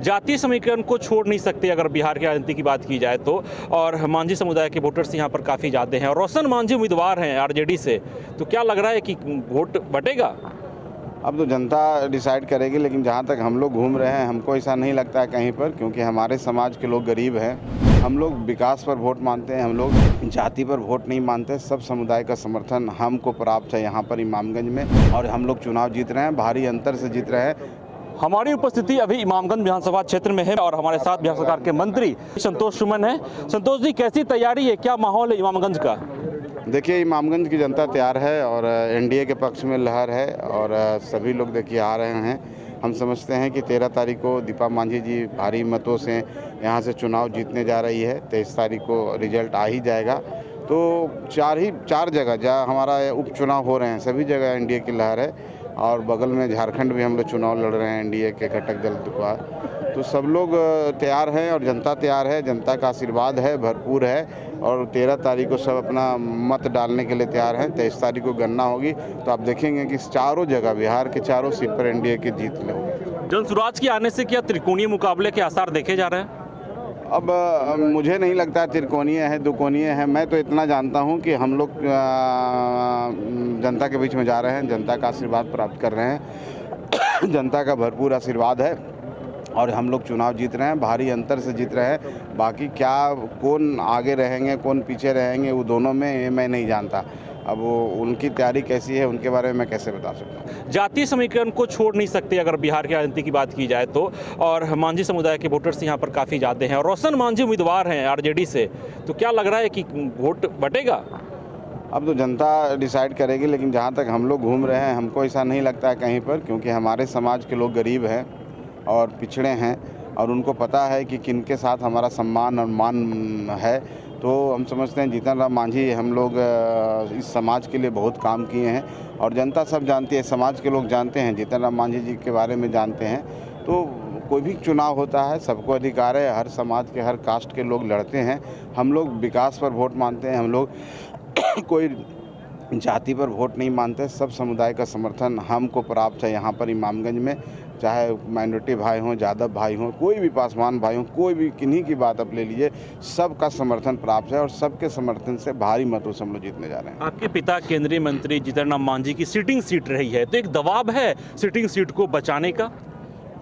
जातीय समीकरण को छोड़ नहीं सकते अगर बिहार की राजनीति की बात की जाए तो। और मांझी समुदाय के वोटर्स यहाँ पर काफ़ी ज़्यादा हैं और रोशन मांझी उम्मीदवार हैं आरजेडी से। तो क्या लग रहा है कि वोट बटेगा? अब तो जनता डिसाइड करेगी, लेकिन जहाँ तक हम लोग घूम रहे हैं हमको ऐसा नहीं लगता है कहीं पर, क्योंकि हमारे समाज के लोग गरीब हैं। हम लोग विकास पर वोट मानते हैं, हम लोग जाति पर वोट नहीं मानते। सब समुदाय का समर्थन हमको प्राप्त है यहाँ पर इमामगंज में, और हम लोग चुनाव जीत रहे हैं, भारी अंतर से जीत रहे हैं। हमारी उपस्थिति अभी इमामगंज विधानसभा क्षेत्र में है और हमारे साथ बिहार सरकार के मंत्री संतोष सुमन है। संतोष जी, कैसी तैयारी है, क्या माहौल है इमामगंज का? देखिए, इमामगंज की जनता तैयार है और एनडीए के पक्ष में लहर है और सभी लोग देखिए आ रहे हैं। हम समझते हैं कि 13 तारीख को दीपा मांझी जी भारी मतों से यहाँ से चुनाव जीतने जा रही है। 23 तारीख को रिजल्ट आ ही जाएगा। तो चार जगह जहाँ हमारा उपचुनाव हो रहे हैं सभी जगह एनडीए की लहर है, और बगल में झारखंड भी हम लोग चुनाव लड़ रहे हैं एनडीए के घटक दल द्वारा। तो सब लोग तैयार हैं और जनता तैयार है, जनता का आशीर्वाद है, भरपूर है। और 13 तारीख को सब अपना मत डालने के लिए तैयार हैं। 23 तारीख को गणना होगी, तो आप देखेंगे कि चारों जगह बिहार के चारों सीट पर एनडीए की जीत होगी। जनसुराज के आने से क्या त्रिकोणीय मुकाबले के आसार देखे जा रहे हैं? अब मुझे नहीं लगता त्रिकोणीय है, दुकोणीय है। मैं तो इतना जानता हूं कि हम लोग जनता के बीच में जा रहे हैं, जनता का आशीर्वाद प्राप्त कर रहे हैं। जनता का भरपूर आशीर्वाद है और हम लोग चुनाव जीत रहे हैं, भारी अंतर से जीत रहे हैं। बाकी क्या कौन आगे रहेंगे कौन पीछे रहेंगे वो दोनों में मैं नहीं जानता। अब वो उनकी तैयारी कैसी है उनके बारे में मैं कैसे बता सकता हूँ। जातीय समीकरण को छोड़ नहीं सकते अगर बिहार की राजनीति की बात की जाए तो। और मांझी समुदाय के वोटर्स यहाँ पर काफ़ी ज़्यादा हैं और रोशन मांझी उम्मीदवार हैं आरजेडी से। तो क्या लग रहा है कि वोट बटेगा? अब तो जनता डिसाइड करेगी, लेकिन जहाँ तक हम लोग घूम रहे हैं हमको ऐसा नहीं लगता है कहीं पर, क्योंकि हमारे समाज के लोग गरीब हैं और पिछड़े हैं और उनको पता है कि किनके साथ हमारा सम्मान और मान है। तो हम समझते हैं जीतन राम मांझी हम लोग इस समाज के लिए बहुत काम किए हैं और जनता सब जानती है, समाज के लोग जानते हैं, जीतन राम मांझी जी के बारे में जानते हैं। तो कोई भी चुनाव होता है सबको अधिकार है, हर समाज के हर कास्ट के लोग लड़ते हैं। हम लोग विकास पर वोट मानते हैं, हम लोग कोई जाति पर वोट नहीं मानते। सब समुदाय का समर्थन हमको प्राप्त है यहाँ पर इमामगंज में, चाहे माइनॉरिटी भाई हों, यादव भाई हों, कोई भी पासवान भाई हों, कोई भी किन्हीं की बात आप ले लीजिए, सबका समर्थन प्राप्त है और सबके समर्थन से भारी मतों से हम लोग जीतने जा रहे हैं। आपके पिता केंद्रीय मंत्री जीतन राम मांझी की सिटिंग सीट रही है, तो एक दबाव है सिटिंग सीट को बचाने का?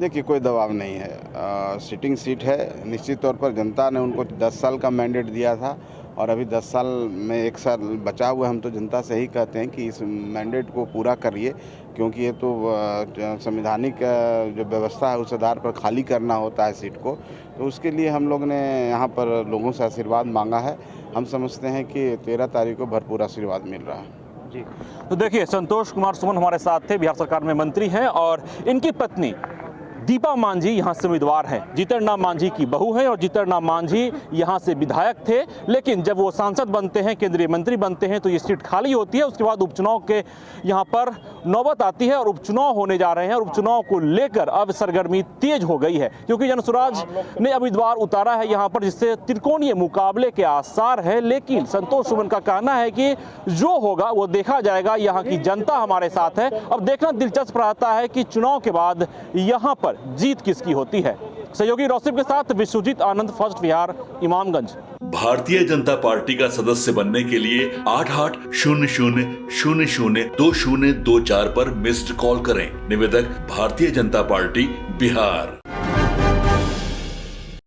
देखिए, कोई दबाव नहीं है। सिटिंग सीट है, निश्चित तौर पर जनता ने उनको 10 साल का मैंडेट दिया था और अभी 10 साल में 1 साल बचा हुआ है। हम तो जनता से ही कहते हैं कि इस मैंडेट को पूरा करिए, क्योंकि ये तो संवैधानिक जो व्यवस्था है उस आधार पर खाली करना होता है सीट को। तो उसके लिए हम लोग ने यहाँ पर लोगों से आशीर्वाद मांगा है। हम समझते हैं कि 13 तारीख को भरपूर आशीर्वाद मिल रहा है जी। तो देखिए, संतोष कुमार सुमन हमारे साथ थे, बिहार सरकार में मंत्री हैं और इनकी पत्नी दीपा मांझी यहाँ से उम्मीदवार हैं। जीतन राम मांझी की बहू है और जीतन राम मांझी यहाँ से विधायक थे, लेकिन जब वो सांसद बनते हैं, केंद्रीय मंत्री बनते हैं, तो ये सीट खाली होती है। उसके बाद उपचुनाव के यहाँ पर नौबत आती है और उपचुनाव होने जा रहे हैं और उपचुनाव को लेकर अब सरगर्मी तेज हो गई है, क्योंकि जनसुराज ने उम्मीदवार उतारा है यहाँ पर, जिससे त्रिकोणीय मुकाबले के आसार है। लेकिन संतोष सुमन का कहना है कि जो होगा वो देखा जाएगा, यहाँ की जनता हमारे साथ है। अब देखना दिलचस्प रहता है कि चुनाव के बाद यहाँ पर जीत किसकी होती है। सहयोगी रौसिफ के साथ विश्वजीत आनंद, फर्स्ट बिहार, इमामगंज। भारतीय जनता पार्टी का सदस्य बनने के लिए 8800002024 पर मिस्ड कॉल करें। निवेदक भारतीय जनता पार्टी बिहार।